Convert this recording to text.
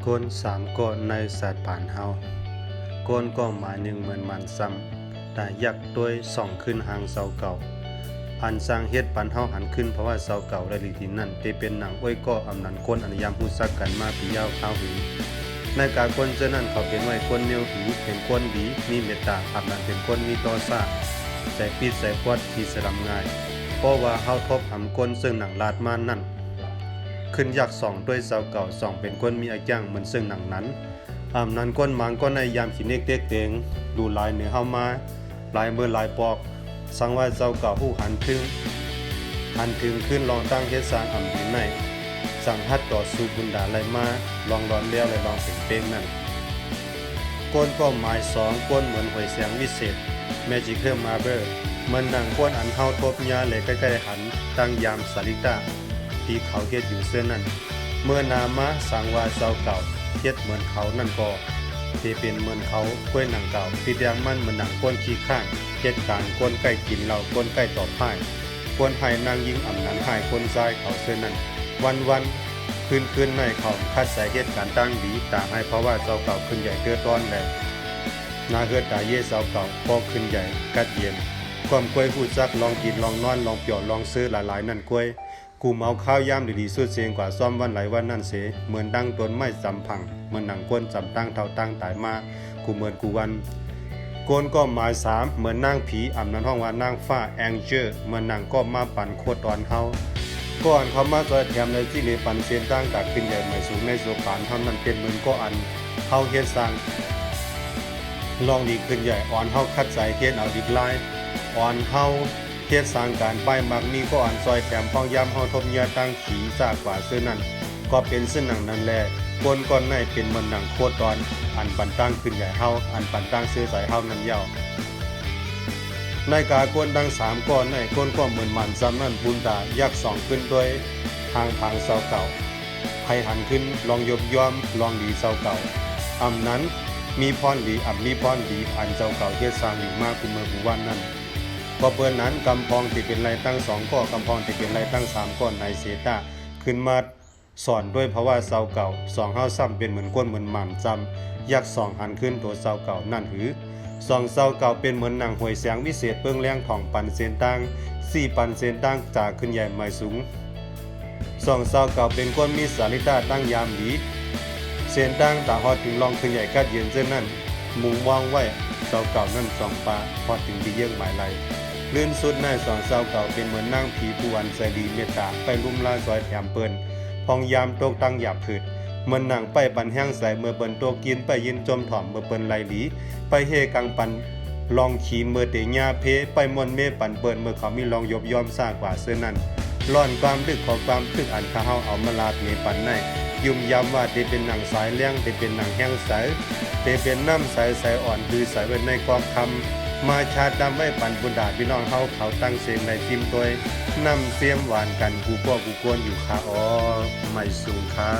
ก้นสามก้อนในสัตว์ป่านเฮาก้นก็หมายหนึ่งเหมือนมันซ้ำแต่ยักด้วยส่องขึ้นหางเสาเก่าอันสร้างเฮ็ดปันเฮาหันขึ้นเพราะว่าเสาเก่าได้ลีที่นั่นที่เป็นหนังอ้อยก็อำนันก้นอันยามผู้ซักกันมาปียาวข้าวหือในกาก้นเจ้านั้นเขาเป็นไว้ก้นเหนียวหือเป็นก้นดีมีเมตตาอำนันเป็นก้นมีต่อซ่าใจปิดใจควัดที่สลำง่ายเพราะว่าเฮาทบหำก้นซึ่งหนังลาดมานั่นขึ้นยักส่องด้วยเสาเก่าส่องเป็นก้นมีอาย่างเหมือนซึ่งหนังนั้นนั้นก้นหมางก้นในยามขีเนกเด็กเตงดูลายเหนือเฮามาลายเมื่อลายปอกสังว่าเจ้าเก่าผู้หันถึงขึ้นลองตั้งเฮ็ดสร้างอำดีในสั่งฮัดต่อสู้บุญดาไหลมาลองร้อนแล้วเลยลองเป็นเป้งนั่นก้นก็หมายสองก้นเหมือนหวยเสียงวิเศษแมจิเคิลมาเบอร์มันนั่งก้นอันเฮาทบยาเลยใกล้ๆหันตั้งยามสาลิตาที่เขาเฮ็ดอยู่เสื้อนั่นเมื่อนามะสังว่าเจ้าเก่าเฮ็ดเหมือนเขานั่นก็ที่เป็นเหมือนเขากล้วยหนังเก่าที่แดงมันเหมือนหนังก้นขี้ข้างเหตุการณ์ก้นใกล้กินเหล้าก้นใกล้ต่อพ่ายก้นให้นางยิงอำนั้นให้คนซ้ายเขาเสื้อนั้นวันคืนในเขาคัดใส่เหตุการณ์ตั้งดีตาให้เพราะว่าเจ้าเก่าขึ้นใหญ่เตื้อต้อนแลนาเฮือดตาเย่เจ้าเก่าพอขึ้นใหญ่กัดเย็นความกล้วยหูจักลองกินลองนอนลองเปียวลองซื้อหลายๆนั่นกล้วยกูเมาข้าวยามดีๆสุดเสียงกว่าซ่อมวันหลายวันนั่นเสเหมือนดังต้นไม้จำพังเหมือนหนังก้นจำตั้งเท่าตั้งตายมากูเหมือนกูวันโกนก็หมายสามเหมือนนางผีอำนั้นห้องว่านางฟ้าแองเจอร์เหมือนนางก็มาปั่นโคตรตอนเขาก่อนเขามาจอยแถมในที่เลปันเสียนตั้งจากขึ้นใหญ่ใหม่สูงในโซปานเท่านั้นเป็นเหมือนก็อันเขาเฮ็ดสร้างลองดีขึ้นใหญ่อ่อนเฮาคัดใจเฮ็ดเอาดีลายอ่อนเฮาเฮ็ดสร้างการป้ายมักมีก็อ่อนซอยแถมพ้องยามเฮาทบเนียตั้งขีซากกว่าซื้อนั้นก็เป็นซึ่งหนังนั้นแลก้นก้อนในเป็นเหมือนหนังโคตรตอนอันปันตั้งขึ้นใหญ่เฮาอันปันตั้งซื้อสายเฮานั้นยาวในกาก้นดัง3ก้อนในก้นก็เหมือนมันซ้ำนั่นบุญตายักส่องขึ้นด้วยทางเสาเก่าให้หันขึ้นลองยบย่อมลองดีเสาเก่าอำนั้นมีพรดีมีพรดีอันเจ้าเก่าเฮ็ดสร้างอยู่มากกุเมือผู้วันนั้นก็เปิ้นนั้นกำพองที่เป็นไรตั้ง2ก้อกำพองที่เป็นไรตั้ง3ก้อนในเสตาขึ้นมาสอนด้วยเพราะว่าเสาเก่า2เฮาซ้ำเป็นเหมือนก้นเหมือนหม่ำจำยัก2หันขึ้นตัวเสาเก่านั่นหือ2เสาเก่าเป็นเหมือนหนังหวยแสงวิเศษเปิ้งแรงทองปันเส้นตั้ง4ปันเส้นตั้งจากขึ้นใหญ่ใหม่สูง2เสาเก่าเป็นก้นมีสาลิตาตั้งยามดีเส้นตั้งตาฮอดถึงลองขึ้นใหญ่กัดเย็นเส้นนั้นมุงวางไว้เสาเก่านั่น2ปาฮอดถึงที่เยื่องหมายไหลลื่นสุดใน2เสาเก่าเป็นเหมือนนางผีผู้อันใจดีเมตตาไปลุ่มลาซอยแถมเปิ้นพองยามตกตั้งหยาบผืดเหมือนหนังไปบันแห้งใสเมื่อเปิ้นโตกินไปยินจมถ่อมเมื่อเปิ้นไหลหลีไปเฮกังปันลองขี่เมื่อเตญาเพไปมนเมปันเปิ้นเมื่อเขามีลองยบยอมซากกว่าเสื้อนั้นร่อนความลึกของความทึกอันข้าเฮาเอามาลาดเมปันในยุ่มยำว่าได้เป็นหนังสายเลี้ยงได้เป็นหนังแห้งใสได้เป็นน้ำใสอ่อนคือใสไว้ในกองคำมาชาดำไว้ปันบุญดาพี่น้องเฮาเขาตั้งเสียงในทิมตัวนำเสียมหวานกันกูก็กูกวนอยู่ขาอ๋อไม่สูงขา